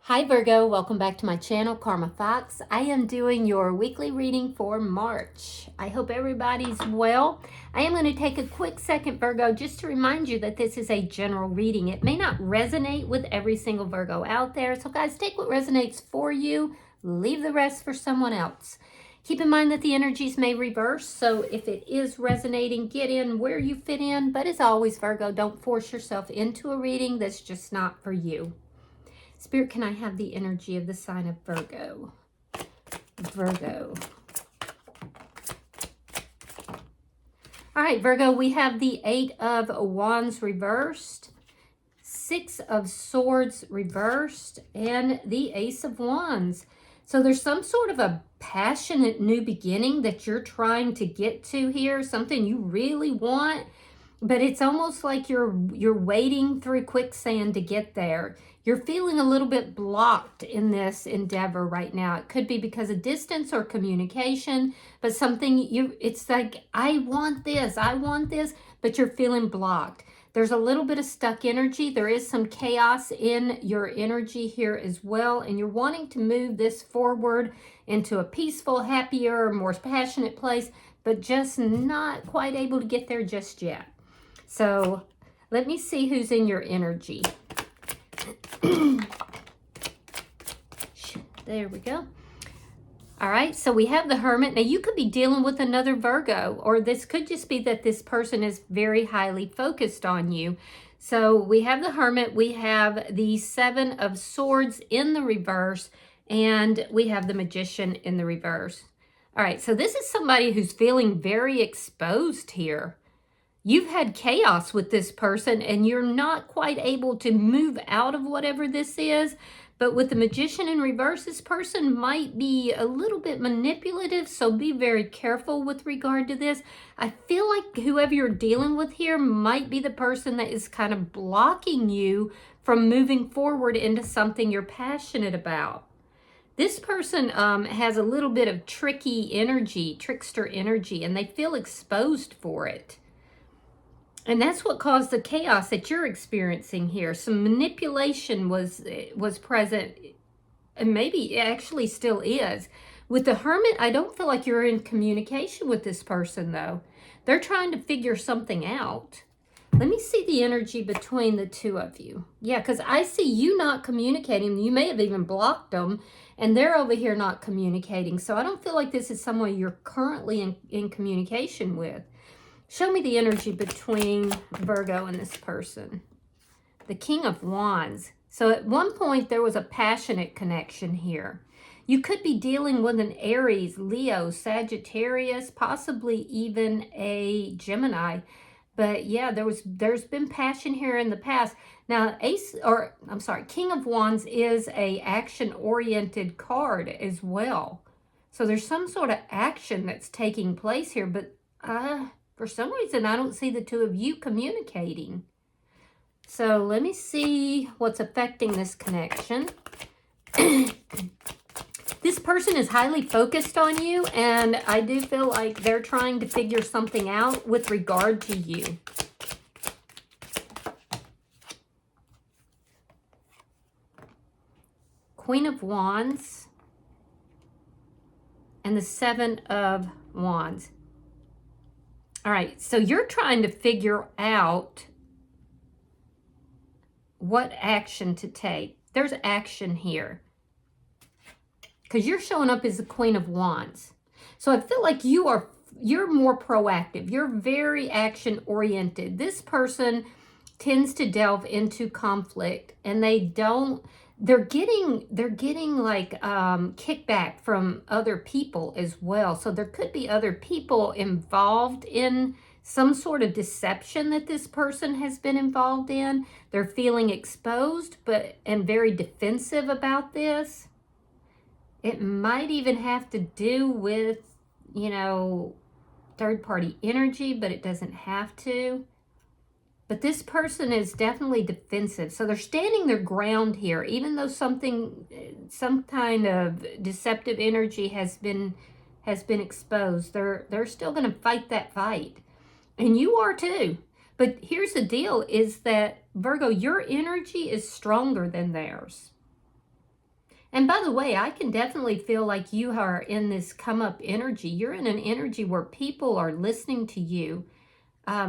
Hi Virgo, welcome back to my channel, Karma Fox. I am doing your weekly reading for March. I hope everybody's well. I am going to take a quick second, Virgo, just to remind you that this is a general reading. It may not resonate with every single Virgo out there. So guys, take what resonates for you, leave the rest for someone else. Keep in mind that the energies may reverse, so if it is resonating, get in where you fit in. But as always, Virgo, don't force yourself into a reading that's just not for you. Spirit, can I have the energy of the sign of Virgo? Virgo. All right, Virgo, we have the Eight of Wands reversed, Six of Swords reversed, and the Ace of Wands. So there's some sort of a passionate new beginning that you're trying to get to here, something you really want, but it's almost like you're wading through quicksand to get there. You're feeling a little bit blocked in this endeavor right now. It could be because of distance or communication, but it's like, I want this, but you're feeling blocked. There's a little bit of stuck energy. There is some chaos in your energy here as well, and you're wanting to move this forward into a peaceful, happier, more passionate place, but just not quite able to get there just yet. So let me see who's in your energy. There we go. All right, so we have the Hermit. Now, you could be dealing with another Virgo, or this could just be that this person is very highly focused on you. So we have the Hermit, we have the Seven of Swords in the reverse, and we have the Magician in the reverse. All right, so this is somebody who's feeling very exposed here. You've had chaos with this person and you're not quite able to move out of whatever this is. But with the Magician in reverse, this person might be a little bit manipulative, so be very careful with regard to this. I feel like whoever you're dealing with here might be the person that is kind of blocking you from moving forward into something you're passionate about. This person has a little bit of tricky energy, trickster energy, and they feel exposed for it. And that's what caused the chaos that you're experiencing here. Some manipulation was present, and maybe it actually still is. With the Hermit, I don't feel like you're in communication with this person, though. They're trying to figure something out. Let me see the energy between the two of you. Yeah, because I see you not communicating. You may have even blocked them, and they're over here not communicating. So I don't feel like this is someone you're currently in communication with. Show me the energy between Virgo and this person. The King of Wands. So at one point, there was a passionate connection here. You could be dealing with an Aries, Leo, Sagittarius, possibly even a Gemini. But yeah, there's been passion here in the past. Now, King of Wands is a action-oriented card as well. So there's some sort of action that's taking place here, but for some reason, I don't see the two of you communicating. So let me see what's affecting this connection. This person is highly focused on you, and I do feel like they're trying to figure something out with regard to you. Queen of Wands and the Seven of Wands. All right, so you're trying to figure out what action to take. There's action here because you're showing up as the Queen of Wands. So I feel like you're more proactive. You're very action oriented. This person tends to delve into conflict, and they're getting like kickback from other people as well. So there could be other people involved in some sort of deception that this person has been involved in. They're feeling exposed and very defensive about this. It might even have to do with, third-party energy, but it doesn't have to. But this person is definitely defensive. So they're standing their ground here, even though some kind of deceptive energy has been exposed. They're still going to fight that fight. And you are too. But here's the deal is that, Virgo, your energy is stronger than theirs. And by the way, I can definitely feel like you are in this come up energy. You're in an energy where people are listening to you.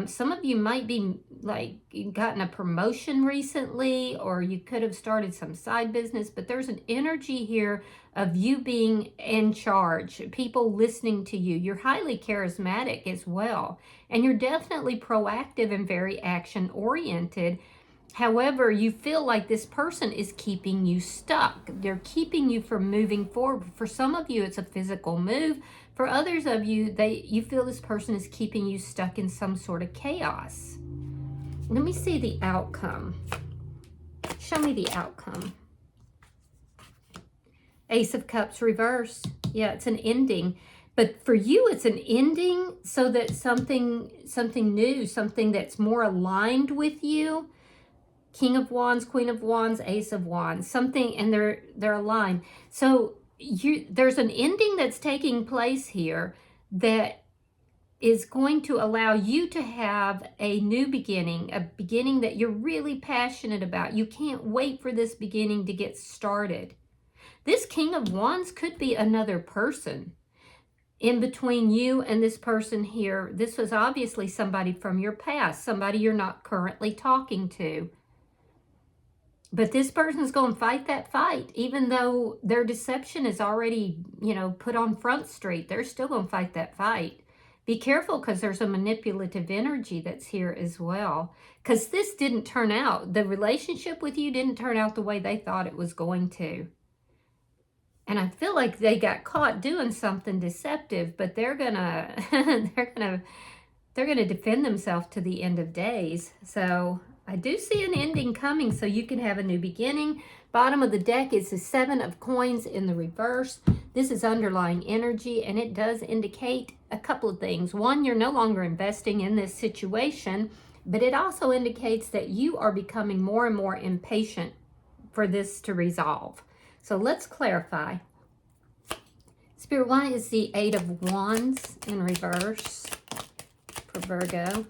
Some of you might be like gotten a promotion recently, or you could have started some side business, but there's an energy here of you being in charge, people listening to you. You're highly charismatic as well, and you're definitely proactive and very action oriented. However, you feel like this person is keeping you stuck. They're keeping you from moving forward. For some of you, it's a physical move. For others of you, you feel this person is keeping you stuck in some sort of chaos. Let me see the outcome. Show me the outcome. Ace of Cups reversed. Yeah, it's an ending. But for you, it's an ending so that something new, something that's more aligned with you. King of Wands, Queen of Wands, Ace of Wands, something, and they're aligned. So there's an ending that's taking place here that is going to allow you to have a new beginning, a beginning that you're really passionate about. You can't wait for this beginning to get started. This King of Wands could be another person in between you and this person here. This was obviously somebody from your past, somebody you're not currently talking to. But this person's going to fight that fight, even though their deception is already, put on Front Street. They're still going to fight that fight. Be careful, because there's a manipulative energy that's here as well. Because this didn't turn out, the relationship with you didn't turn out the way they thought it was going to. And I feel like they got caught doing something deceptive, but they're gonna they're gonna defend themselves to the end of days. So I do see an ending coming, so you can have a new beginning. Bottom of the deck is the Seven of Coins in the reverse. This is underlying energy, and it does indicate a couple of things. One, you're no longer investing in this situation, but it also indicates that you are becoming more and more impatient for this to resolve. So let's clarify. Spirit, why is the Eight of Wands in reverse for Virgo?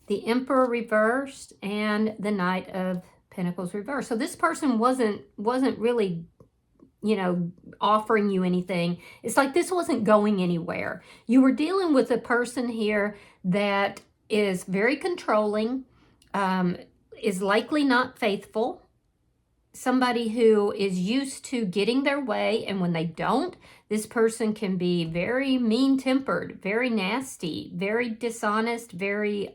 The Emperor reversed and the Knight of Pentacles reversed. So this person wasn't really, offering you anything. It's like this wasn't going anywhere. You were dealing with a person here that is very controlling, is likely not faithful, somebody who is used to getting their way, and when they don't, this person can be very mean-tempered, very nasty, very dishonest, very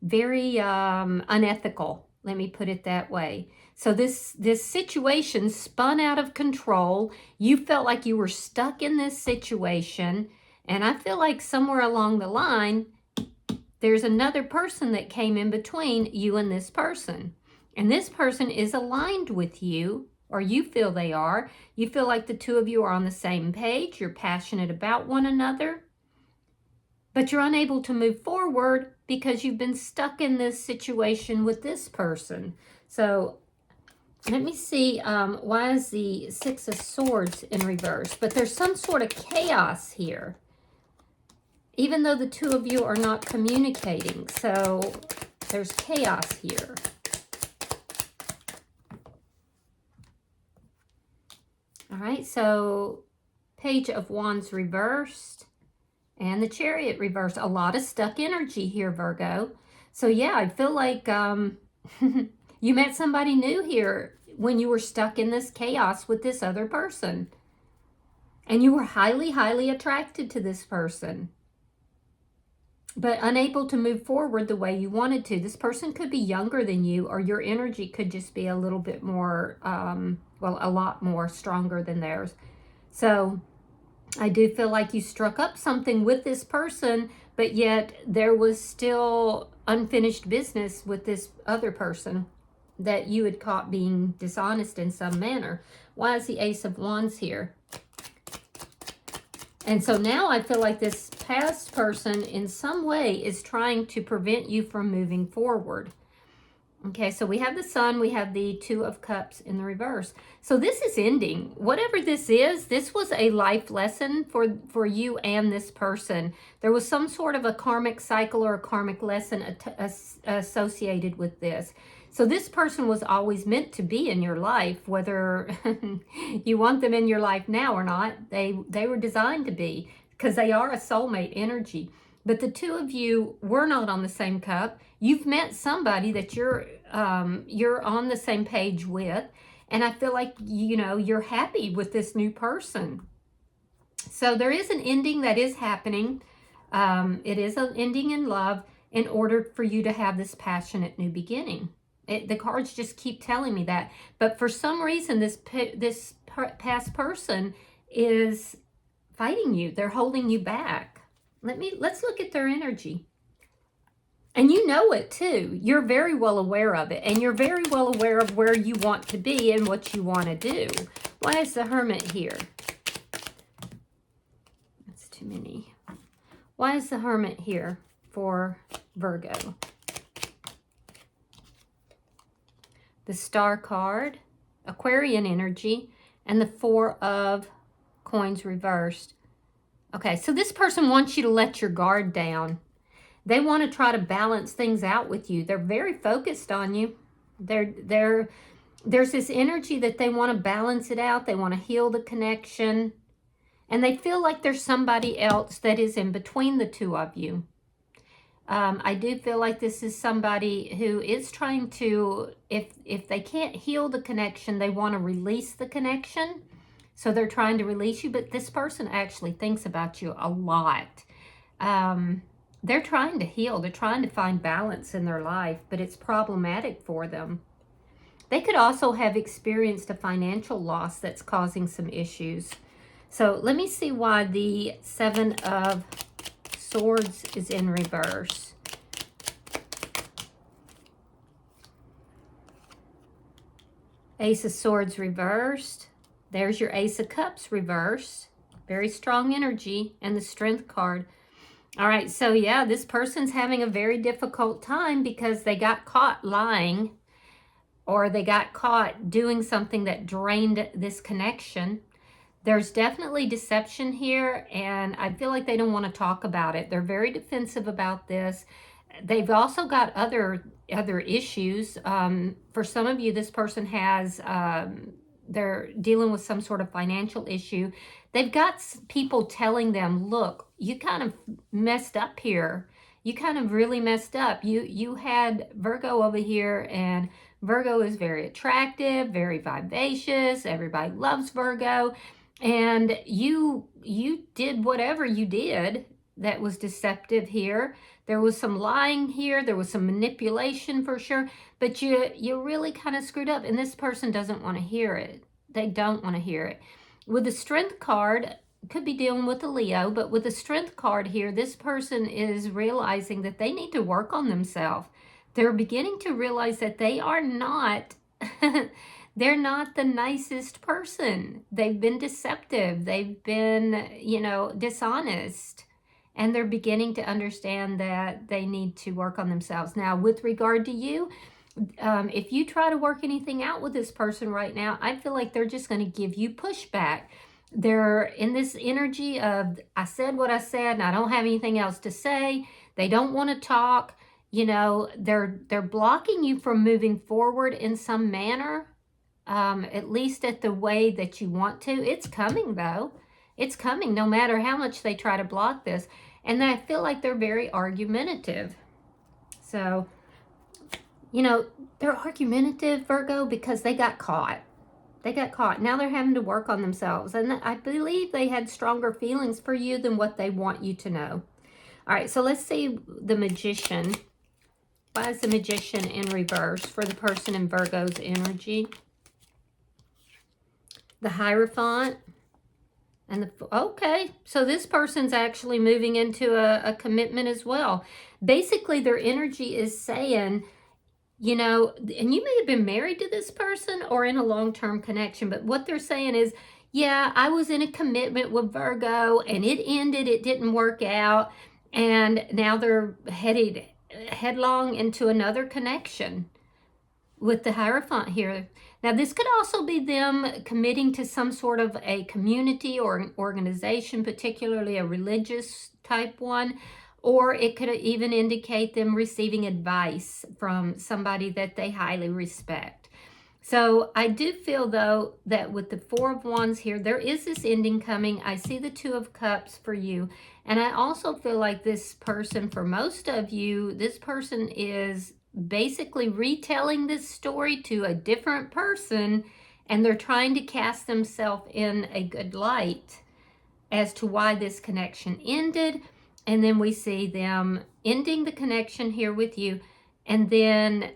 unethical. Let me put it that way. So this situation spun out of control. You felt like you were stuck in this situation, and I feel like somewhere along the line, there's another person that came in between you and this person. And this person is aligned with you, or you feel they are. You feel like the two of you are on the same page. You're passionate about one another. But you're unable to move forward because you've been stuck in this situation with this person. So let me see, why is the Six of Swords in reverse? But there's some sort of chaos here, even though the two of you are not communicating. So there's chaos here. All right, so Page of Wands reversed and the Chariot reversed. A lot of stuck energy here, Virgo. So yeah, I feel like you met somebody new here when you were stuck in this chaos with this other person. And you were highly, highly attracted to this person, but unable to move forward the way you wanted to. This person could be younger than you, or your energy could just be a little bit more, a lot more stronger than theirs. So I do feel like you struck up something with this person, but yet there was still unfinished business with this other person that you had caught being dishonest in some manner. Why is the Ace of Wands here? And so now I feel like this past person in some way is trying to prevent you from moving forward. Okay, so we have the Sun, we have the Two of Cups in the reverse. So this is ending. Whatever this is, this was a life lesson for you and this person. There was some sort of a karmic cycle or a karmic lesson associated with this. So this person was always meant to be in your life, whether you want them in your life now or not. They were designed to be, because they are a soulmate energy. But the two of you were not on the same cup. You've met somebody that you're on the same page with, and I feel like, you know, you're happy with this new person. So there is an ending that is happening. It is an ending in love in order for you to have this passionate new beginning. The cards just keep telling me that. But for some reason, this past person is fighting you. They're holding you back. Let's look at their energy. And you know it too. You're very well aware of it. And you're very well aware of where you want to be and what you want to do. Why is the Hermit here? That's too many. Why is the Hermit here for Virgo? The Star card, Aquarian energy, and the Four of Coins reversed. Okay, so this person wants you to let your guard down. They want to try to balance things out with you. They're very focused on you. There's this energy that they want to balance it out. They want to heal the connection. And they feel like there's somebody else that is in between the two of you. I do feel like this is somebody who is trying to, if they can't heal the connection, they want to release the connection. So they're trying to release you, but this person actually thinks about you a lot. They're trying to heal. They're trying to find balance in their life, but it's problematic for them. They could also have experienced a financial loss that's causing some issues. So let me see why the Seven of Swords is in reverse. Ace of Swords reversed. There's your Ace of Cups reversed. Very strong energy. And the Strength card. All right, so yeah, this person's having a very difficult time because they got caught lying, or they got caught doing something that drained this connection. There's definitely deception here, and I feel like they don't want to talk about it. They're very defensive about this. They've also got other issues. For some of you, this person has, they're dealing with some sort of financial issue. They've got people telling them, look, you kind of messed up here. You kind of really messed up. You had Virgo over here, and Virgo is very attractive, very vivacious. Everybody loves Virgo. And you did whatever you did that was deceptive here. There was some lying here. There was some manipulation for sure. But you really kind of screwed up. And this person doesn't want to hear it. They don't want to hear it. With the Strength card, could be dealing with a Leo. But with the Strength card here, this person is realizing that they need to work on themselves. They're beginning to realize that they are not... They're not the nicest person. They've been deceptive. They've been, you know, dishonest. And they're beginning to understand that they need to work on themselves. Now, with regard to you, if you try to work anything out with this person right now, I feel like they're just going to give you pushback. They're in this energy of, I said what I said and I don't have anything else to say. They don't want to talk. You know, they're blocking you from moving forward in some manner. At least at the way that you want to. It's coming though. It's coming no matter how much they try to block this. And I feel like they're very argumentative. So, you know, they're argumentative, Virgo, because they got caught. They got caught. Now they're having to work on themselves. And I believe they had stronger feelings for you than what they want you to know. All right, so let's see the Magician. Why is the Magician in reverse for the person in Virgo's energy? The Hierophant, and the, okay, so this person's actually moving into a commitment as well. Basically, their energy is saying, you know, and you may have been married to this person or in a long-term connection, but what they're saying is, yeah, I was in a commitment with Virgo, and it ended, it didn't work out, and now they're headed headlong into another connection with the Hierophant here. Now, this could also be them committing to some sort of a community or an organization, particularly a religious type one, or it could even indicate them receiving advice from somebody that they highly respect. So I do feel, though, that with the Four of Wands here, there is this ending coming. I see the Two of Cups for you. And I also feel like this person, for most of you, this person is basically retelling this story to a different person, and they're trying to cast themselves in a good light as to why this connection ended. And then we see them ending the connection here with you, and then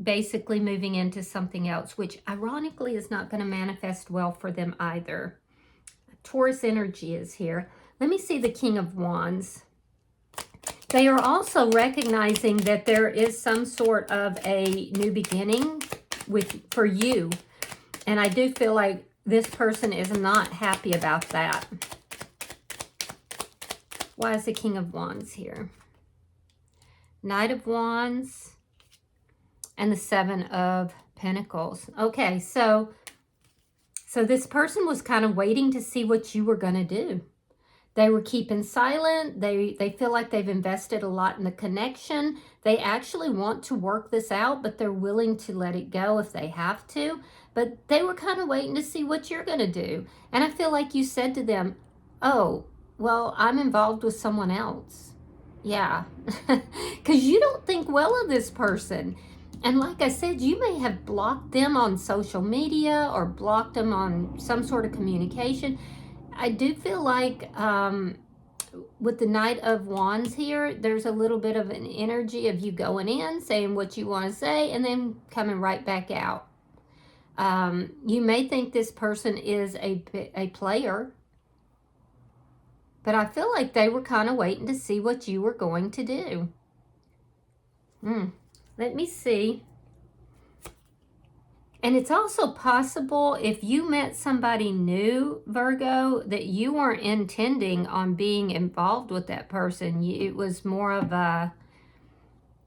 basically moving into something else, which ironically is not going to manifest well for them either. Taurus energy is here. Let me see the King of Wands. They are also recognizing that there is some sort of a new beginning for you. And I do feel like this person is not happy about that. Why is the King of Wands here? Knight of Wands and the Seven of Pentacles. Okay, so this person was kind of waiting to see what you were going to do. They were keeping silent. They feel like they've invested a lot in the connection. They actually want to work this out, but they're willing to let it go if they have to. But they were kind of waiting to see what you're going to do. And I feel like you said to them, oh, well, I'm involved with someone else. Yeah, because you don't think well of this person. And like I said, you may have blocked them on social media or blocked them on some sort of communication. I do feel like with the Knight of Wands here, there's a little bit of an energy of you going in, saying what you want to say, and then coming right back out. You may think this person is a player, but I feel like they were kind of waiting to see what you were going to do. Let me see. And it's also possible, if you met somebody new, Virgo, that you weren't intending on being involved with that person. It was more of a,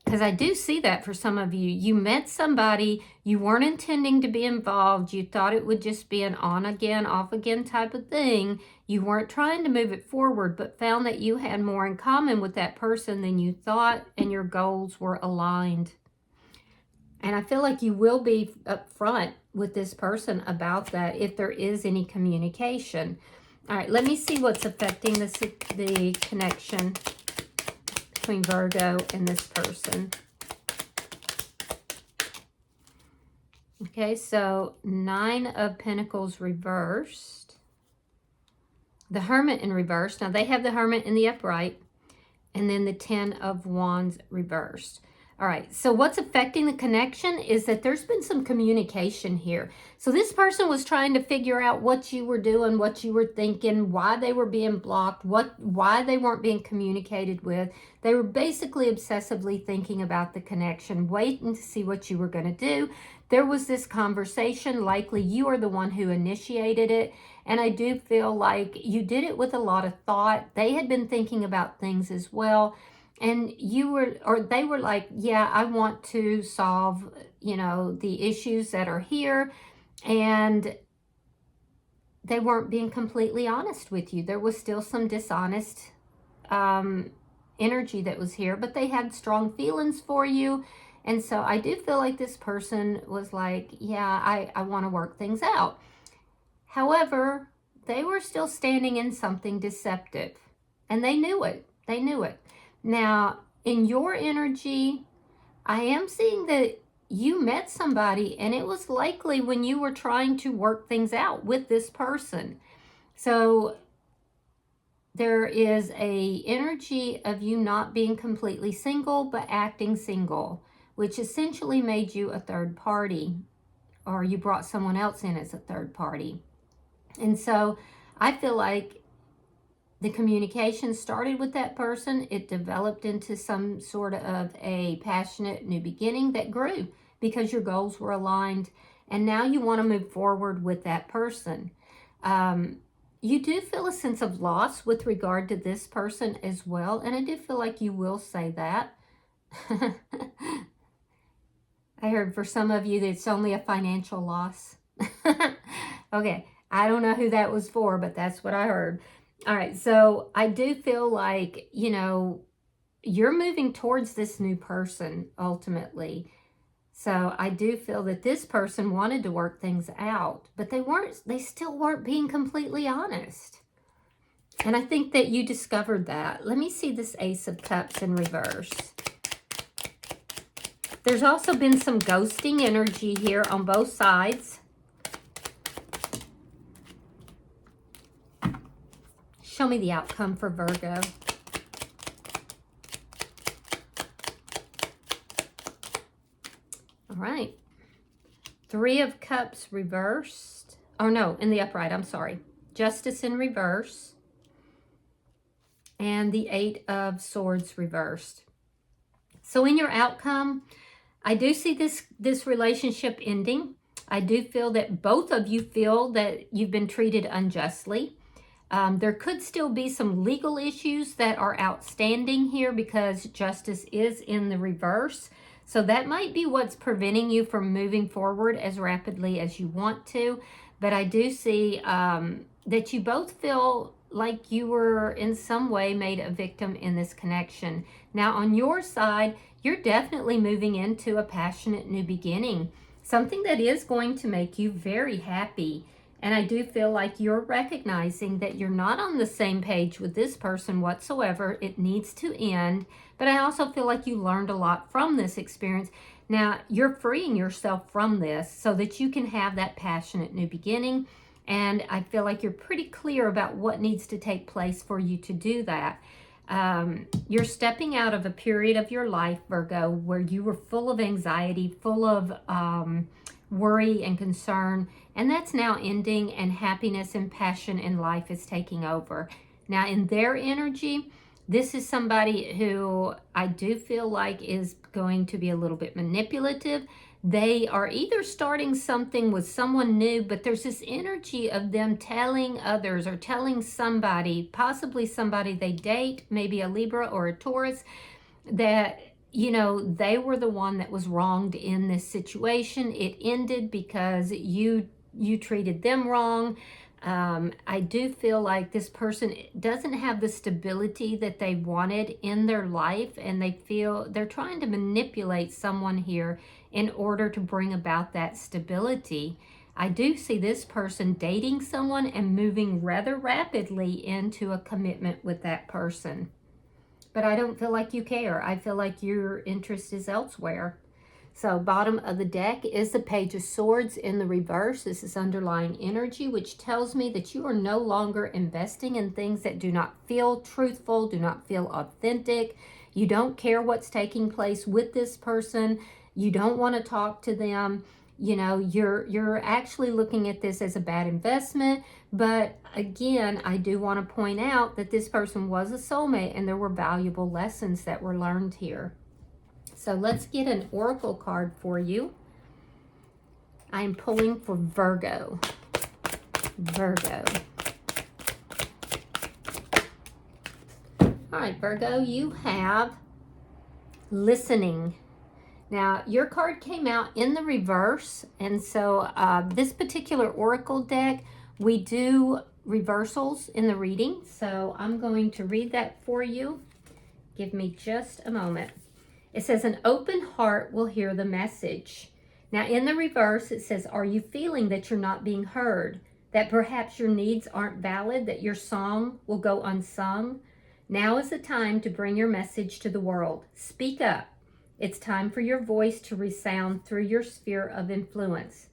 because I do see that for some of you. You met somebody, you weren't intending to be involved. You thought it would just be an on again, off again type of thing. You weren't trying to move it forward, but found that you had more in common with that person than you thought, and your goals were aligned. And I feel like you will be upfront with this person about that if there is any communication. All right, let me see what's affecting the connection between Virgo and this person. Okay, so Nine of Pentacles reversed. The Hermit in reverse. Now, they have the Hermit in the upright. And then the Ten of Wands reversed. All right, so what's affecting the connection is that there's been some communication here. So this person was trying to figure out what you were doing, what you were thinking, why they were being blocked, why they weren't being communicated with. They were basically obsessively thinking about the connection, waiting to see what you were going to do. There was this conversation, likely you are the one who initiated it. And I do feel like you did it with a lot of thought. They had been thinking about things as well. And they were like, yeah, I want to solve, the issues that are here. And they weren't being completely honest with you. There was still some dishonest energy that was here, but they had strong feelings for you. And so I do feel like this person was like, yeah, I want to work things out. However, they were still standing in something deceptive, and they knew it. They knew it. Now, in your energy, I am seeing that you met somebody, and it was likely when you were trying to work things out with this person. So there is a energy of you not being completely single, but acting single, which essentially made you a third party, or you brought someone else in as a third party. And so I feel like the communication started with that person. It developed into some sort of a passionate new beginning that grew because your goals were aligned. And now you want to move forward with that person. You do feel a sense of loss with regard to this person as well. And I do feel like you will say that. I heard for some of you that it's only a financial loss. Okay, I don't know who that was for, but that's what I heard. All right, so I do feel like, you're moving towards this new person ultimately. So I do feel that this person wanted to work things out, but they still weren't being completely honest. And I think that you discovered that. Let me see this Ace of Cups in reverse. There's also been some ghosting energy here on both sides. Show me the outcome for Virgo. All right. Three of Cups reversed. Oh, no, in the upright. I'm sorry. Justice in reverse. And the Eight of Swords reversed. So in your outcome, I do see this relationship ending. I do feel that both of you feel that you've been treated unjustly. There could still be some legal issues that are outstanding here because justice is in the reverse. So that might be what's preventing you from moving forward as rapidly as you want to. But I do see that you both feel like you were in some way made a victim in this connection. Now on your side, you're definitely moving into a passionate new beginning, something that is going to make you very happy. And I do feel like you're recognizing that you're not on the same page with this person whatsoever. It needs to end. But I also feel like you learned a lot from this experience. Now, you're freeing yourself from this so that you can have that passionate new beginning. And I feel like you're pretty clear about what needs to take place for you to do that. You're stepping out of a period of your life, Virgo, where you were full of anxiety, full of worry and concern, and that's now ending, and happiness and passion in life is taking over. Now, in their energy, this is somebody who I do feel like is going to be a little bit manipulative. They are either starting something with someone new, but there's this energy of them telling others or telling somebody, possibly somebody they date, maybe a Libra or a Taurus, that, you know, they were the one that was wronged in this situation. It ended because you treated them wrong. I do feel like this person doesn't have the stability that they wanted in their life, and they feel they're trying to manipulate someone here in order to bring about that stability. I do see this person dating someone and moving rather rapidly into a commitment with that person. But I don't feel like you care. I feel like your interest is elsewhere. So bottom of the deck is the Page of Swords in the reverse. This is underlying energy, which tells me that you are no longer investing in things that do not feel truthful, do not feel authentic. You don't care what's taking place with this person. You don't want to talk to them. You know, you're actually looking at this as a bad investment. But again, I do want to point out that this person was a soulmate and there were valuable lessons that were learned here. So let's get an oracle card for you. I'm pulling for Virgo. Virgo. All right, Virgo, you have listening. Now, your card came out in the reverse, and so this particular oracle deck, we do reversals in the reading, so I'm going to read that for you. Give me just a moment. It says, an open heart will hear the message. Now, in the reverse, it says, are you feeling that you're not being heard? That perhaps your needs aren't valid? That your song will go unsung? Now is the time to bring your message to the world. Speak up. It's time for your voice to resound through your sphere of influence.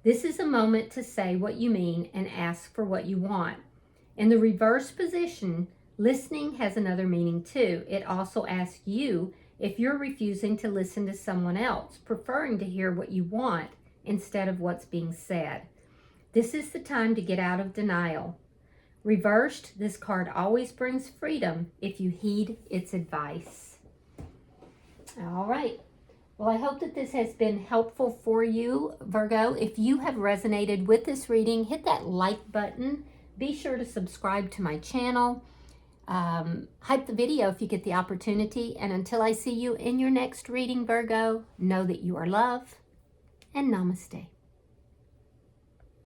This is a moment to say what you mean and ask for what you want. In the reverse position, listening has another meaning too. It also asks you if you're refusing to listen to someone else, preferring to hear what you want instead of what's being said. This is the time to get out of denial. Reversed, this card always brings freedom if you heed its advice. All right. Well, I hope that this has been helpful for you, Virgo. If you have resonated with this reading, hit that like button. Be sure to subscribe to my channel. Hype the video if you get the opportunity. And until I see you in your next reading, Virgo, know that you are loved, and namaste.